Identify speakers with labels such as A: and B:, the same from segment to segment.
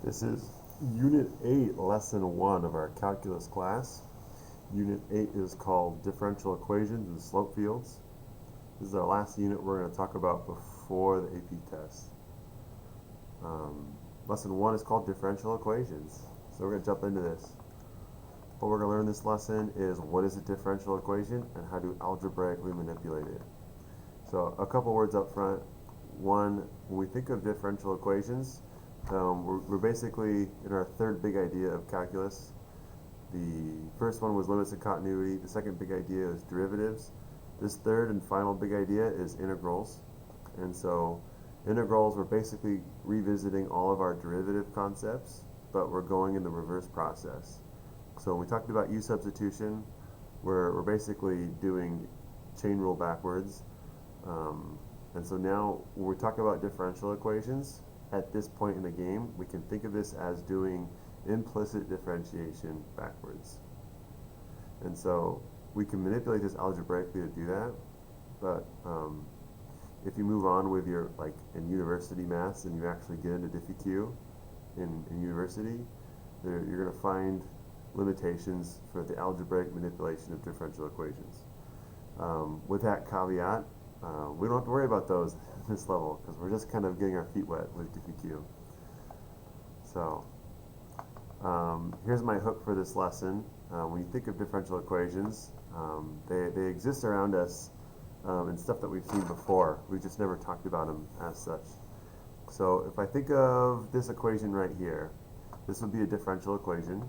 A: This is Unit 8, Lesson 1 of our calculus class. Unit 8 is called Differential Equations and Slope Fields. This is our last unit we're going to talk about before the AP test. Lesson 1 is called Differential Equations. So we're going to jump into this. What we're going to learn this lesson is what is a differential equation and how to algebraically manipulate it. So a couple words up front. One, when we think of differential equations, we're basically in our third big idea of calculus. The first one was limits and continuity. The second big idea is derivatives. This third and final big idea is integrals. And so integrals, we're basically revisiting all of our derivative concepts, but we're going in the reverse process. So when we talked about u substitution, we're basically doing chain rule backwards. And so now when we talk about differential equations, at this point in the game, we can think of this as doing implicit differentiation backwards. And so we can manipulate this algebraically to do that, but if you move on with your, like in university maths and you actually get into diffie-q in university, you're going to find limitations for the algebraic manipulation of differential equations. With that caveat, we don't have to worry about those at this level because we're just kind of getting our feet wet with diffie-q. So here's my hook for this lesson. When you think of differential equations, they exist around us in stuff that we've seen before. We've just never talked about them as such. So if I think of this equation right here, this would be a differential equation.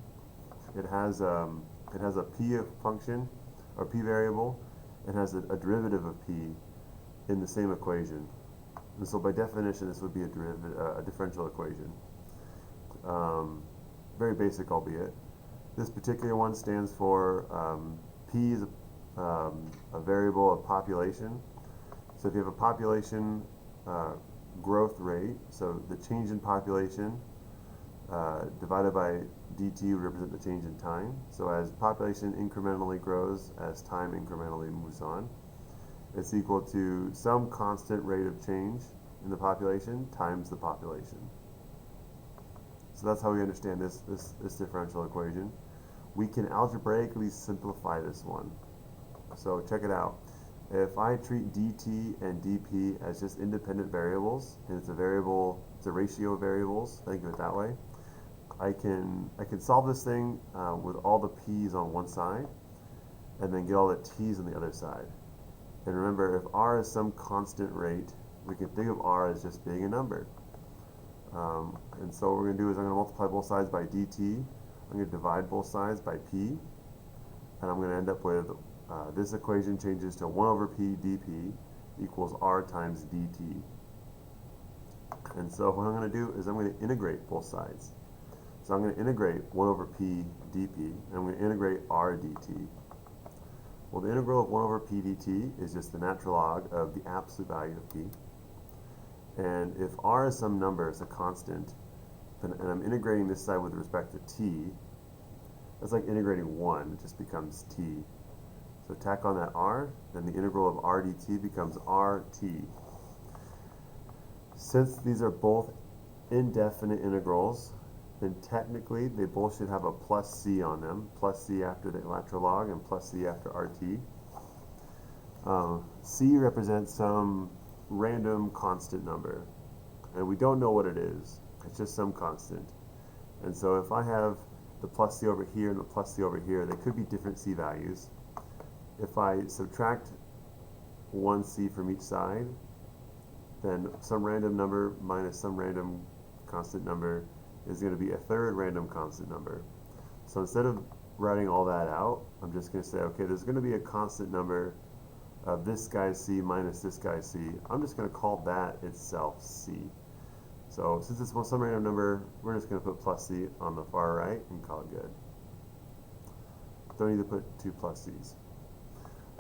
A: It has a p function, or p variable. It has a derivative of p in the same equation. And so by definition, this would be a differential equation. Very basic, albeit. This particular one stands for p is a variable of population. So if you have a population growth rate, so the change in population divided by dt would represent the change in time. So as population incrementally grows, as time incrementally moves on, it's equal to some constant rate of change in the population times the population. So that's how we understand this differential equation. We can algebraically simplify this one. So check it out. If I treat dt and dp as just independent variables, and it's a ratio of variables, think of it that way, I can solve this thing with all the p's on one side and then get all the t's on the other side. And remember, if r is some constant rate, we can think of r as just being a number. And so what we're going to do is I'm going to multiply both sides by dt. I'm going to divide both sides by p. And I'm going to end up with this equation changes to 1 over p dp equals r times dt. And so what I'm going to do is I'm going to integrate both sides. So I'm going to integrate 1 over p dp, and I'm going to integrate r dt. Well, the integral of 1 over p dt is just the natural log of the absolute value of p. And if r is some number, it's a constant, and I'm integrating this side with respect to t, that's like integrating 1, it just becomes t. So tack on that r, then the integral of r dt becomes rt. Since these are both indefinite integrals, then technically they both should have a plus c on them, plus c after the natural log and plus c after rt. C represents some random constant number, and we don't know what it is. It's just some constant. And so if I have the plus c over here and the plus c over here, they could be different c values. If I subtract 1c from each side, then some random number minus some random constant number is going to be a third random constant number. So instead of writing all that out, I'm just going to say, okay, there's going to be a constant number of this guy's c minus this guy's c. I'm just going to call that itself c. So since it's some random number, we're just going to put plus c on the far right and call it good. Don't need to put 2 plus c's.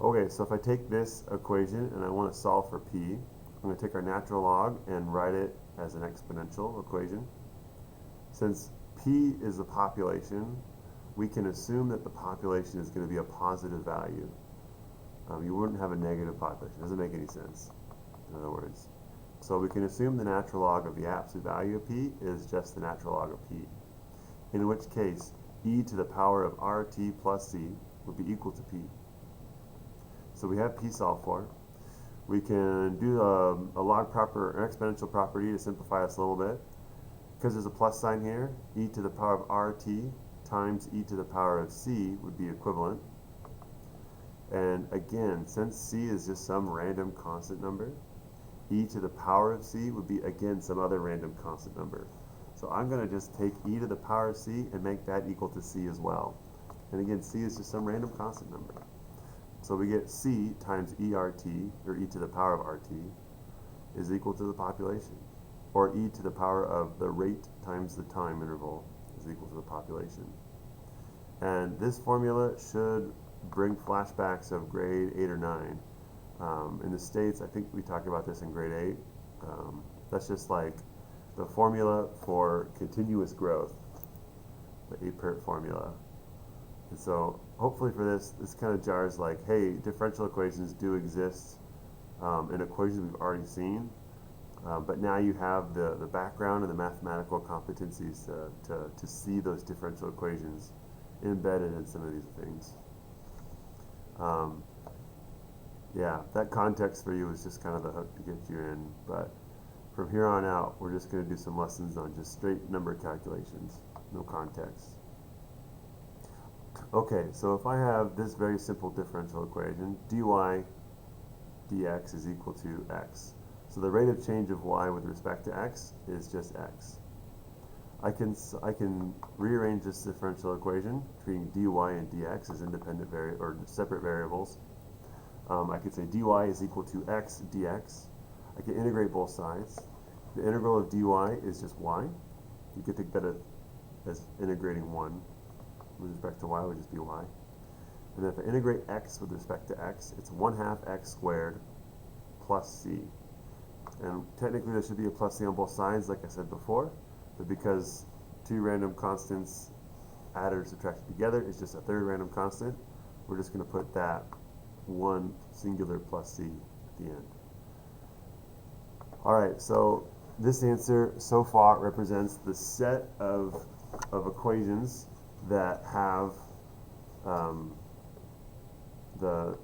A: Okay, so if I take this equation and I want to solve for p, I'm going to take our natural log and write it as an exponential equation. Since p is the population, we can assume that the population is going to be a positive value. You wouldn't have a negative population. It doesn't make any sense, in other words. So we can assume the natural log of the absolute value of p is just the natural log of p, in which case e to the power of rt plus c would be equal to p. So we have p solved for. We can do a log proper, an exponential property to simplify this a little bit. Because there's a plus sign here, e to the power of rt times e to the power of c would be equivalent. And again, since c is just some random constant number, e to the power of c would be, again, some other random constant number. So I'm going to just take e to the power of c and make that equal to c as well. And again, c is just some random constant number. So we get c times ert, or e to the power of rt, is equal to the population. Or e to the power of the rate times the time interval is equal to the population. And this formula should bring flashbacks of grade 8 or 9. In the States, I think we talked about this in grade 8. That's just like the formula for continuous growth, the 8-part formula. And so hopefully for this kind of jars like, hey, differential equations do exist in equations we've already seen, but now you have the background and the mathematical competencies to see those differential equations embedded in some of these things. Yeah, that context for you is just kind of the hook to get you in, but from here on out, we're just going to do some lessons on just straight number calculations, no context. Okay, so if I have this very simple differential equation, dy dx is equal to x. So the rate of change of y with respect to x is just x. I can rearrange this differential equation, treating dy and dx as independent or separate variables. I could say dy is equal to x dx. I can integrate both sides. The integral of dy is just y. You could think that as integrating 1 with respect to y would just be y. And then if I integrate x with respect to x, it's 1/2 x squared plus c. And technically there should be a plus c on both sides, like I said before, but because two random constants added or subtracted together is just a third random constant, we're just going to put that one singular plus c at the end. Alright, so this answer so far represents the set of equations that have the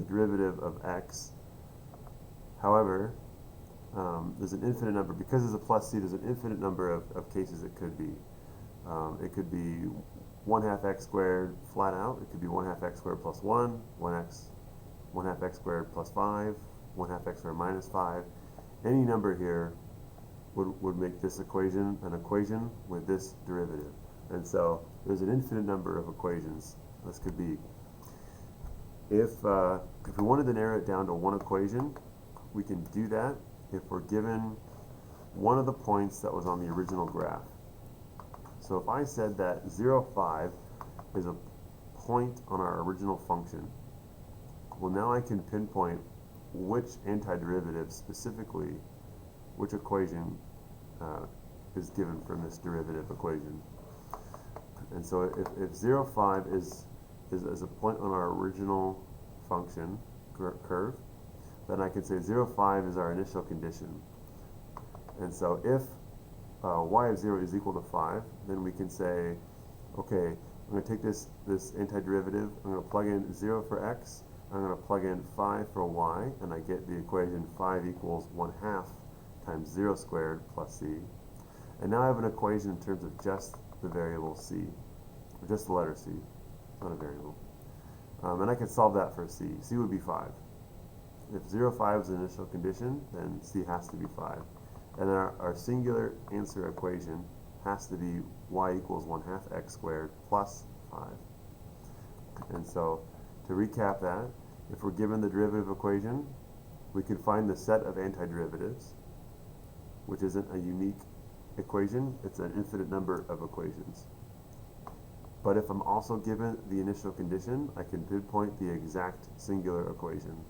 A: derivative of x. However, there's an infinite number. Because there's a plus c, there's an infinite number of cases it could be. It could be 1/2 x squared flat out. It could be 1/2 x squared plus 1, 1/2 x squared plus 5, 1/2 x squared minus 5. Any number here would make this equation an equation with this derivative. And so there's an infinite number of equations this could be. If we wanted to narrow it down to one equation, we can do that if we're given one of the points that was on the original graph. So if I said that 0, 5 is a point on our original function, well, now I can pinpoint which antiderivative, specifically which equation is given from this derivative equation. And so if 0, 5 is a point on our original function curve, then I can say 0, 5 is our initial condition. And so if y of 0 is equal to 5, then we can say, okay, I'm going to take this antiderivative, I'm going to plug in 0 for x, I'm going to plug in 5 for y, and I get the equation 5 equals 1/2 times 0 squared plus c. And now I have an equation in terms of just the variable c, or just the letter c, not a variable. And I can solve that for c. C would be 5. If 0, 5 is the initial condition, then c has to be 5. And then our singular answer equation has to be y equals 1/2 x squared plus 5. And so, to recap that, if we're given the derivative equation, we can find the set of antiderivatives, which isn't a unique equation, it's an infinite number of equations. But if I'm also given the initial condition, I can pinpoint the exact singular equation.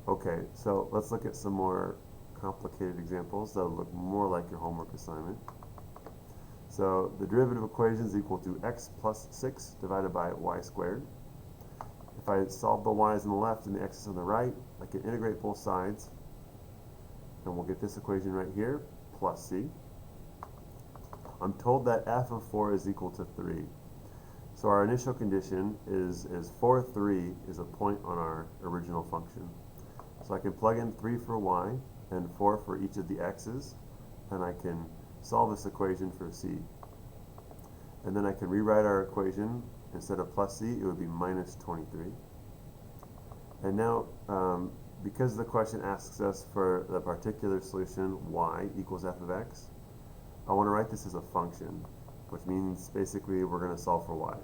A: Okay, so let's look at some more complicated examples that will look more like your homework assignment. So the derivative equation is equal to x plus 6 divided by y squared. If I solve the y's on the left and the x's on the right, I can integrate both sides, and we'll get this equation right here, plus c. I'm told that f of 4 is equal to 3. So our initial condition is 4, 3 is a point on our original function. So I can plug in 3 for y and 4 for each of the x's, and I can solve this equation for c. And then I can rewrite our equation. Instead of plus c, it would be minus 23. And now, because the question asks us for the particular solution y equals f of x, I want to write this as a function, which means basically we're going to solve for y.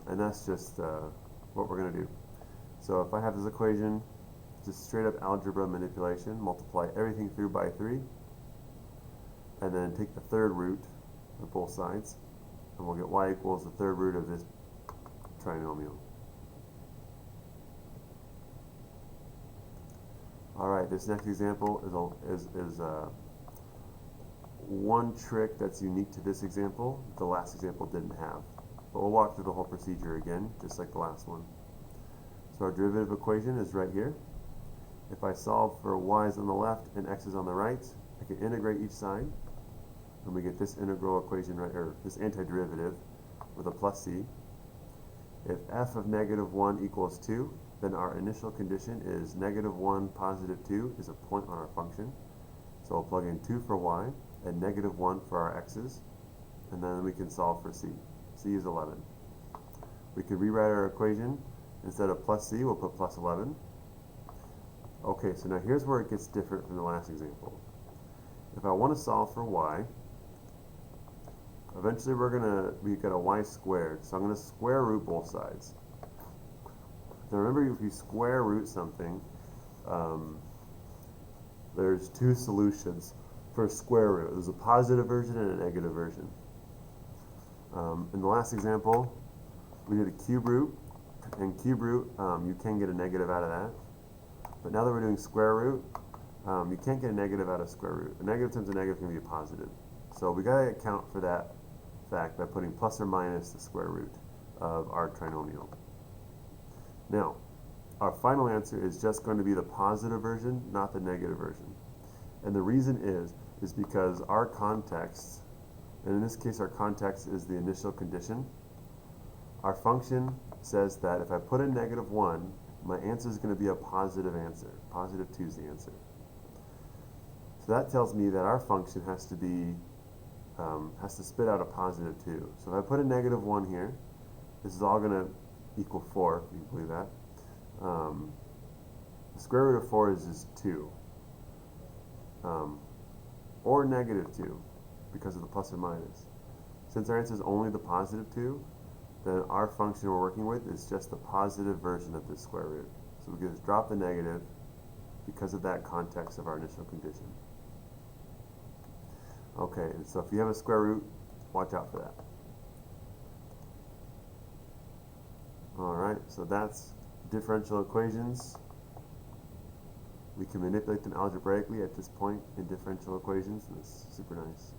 A: And that's just what we're going to do. So if I have this equation, just straight up algebra manipulation, multiply everything through by 3, and then take the third root of both sides, and we'll get y equals the third root of this trinomial. Alright, this next example is one trick that's unique to this example the last example didn't have. But we'll walk through the whole procedure again, just like the last one. So our derivative equation is right here. If I solve for y's on the left and x's on the right, I can integrate each side, and we get this integral equation right, or this antiderivative with a plus c. If f of negative 1 equals 2, then our initial condition is negative 1, positive 2 is a point on our function. So we'll plug in 2 for y and negative 1 for our x's, and then we can solve for c. c is 11. We could rewrite our equation. Instead of plus c, we'll put plus 11. Okay, so now here's where it gets different from the last example. If I want to solve for y, eventually we get a y squared, so I'm going to square root both sides. Now remember, if you square root something, there's two solutions for square root. There's a positive version and a negative version. In the last example, we did a cube root, and cube root, you can get a negative out of that. But now that we're doing square root, you can't get a negative out of square root. A negative times a negative can be a positive. So we got to account for that fact by putting plus or minus the square root of our trinomial. Now, our final answer is just going to be the positive version, not the negative version. And the reason is because our context, and in this case our context is the initial condition, our function says that if I put in negative 1, my answer is going to be a positive answer. Positive 2 is the answer. So that tells me that our function has to spit out a positive 2. So if I put a negative 1 here, this is all going to equal 4, if you can believe that. The square root of 4 is just 2. Or negative 2, because of the plus or minus. Since our answer is only the positive 2, then our function we're working with is just the positive version of this square root. So we can just drop the negative because of that context of our initial condition. Okay, and so if you have a square root, watch out for that. Alright, so that's differential equations. We can manipulate them algebraically at this point in differential equations, and it's super nice.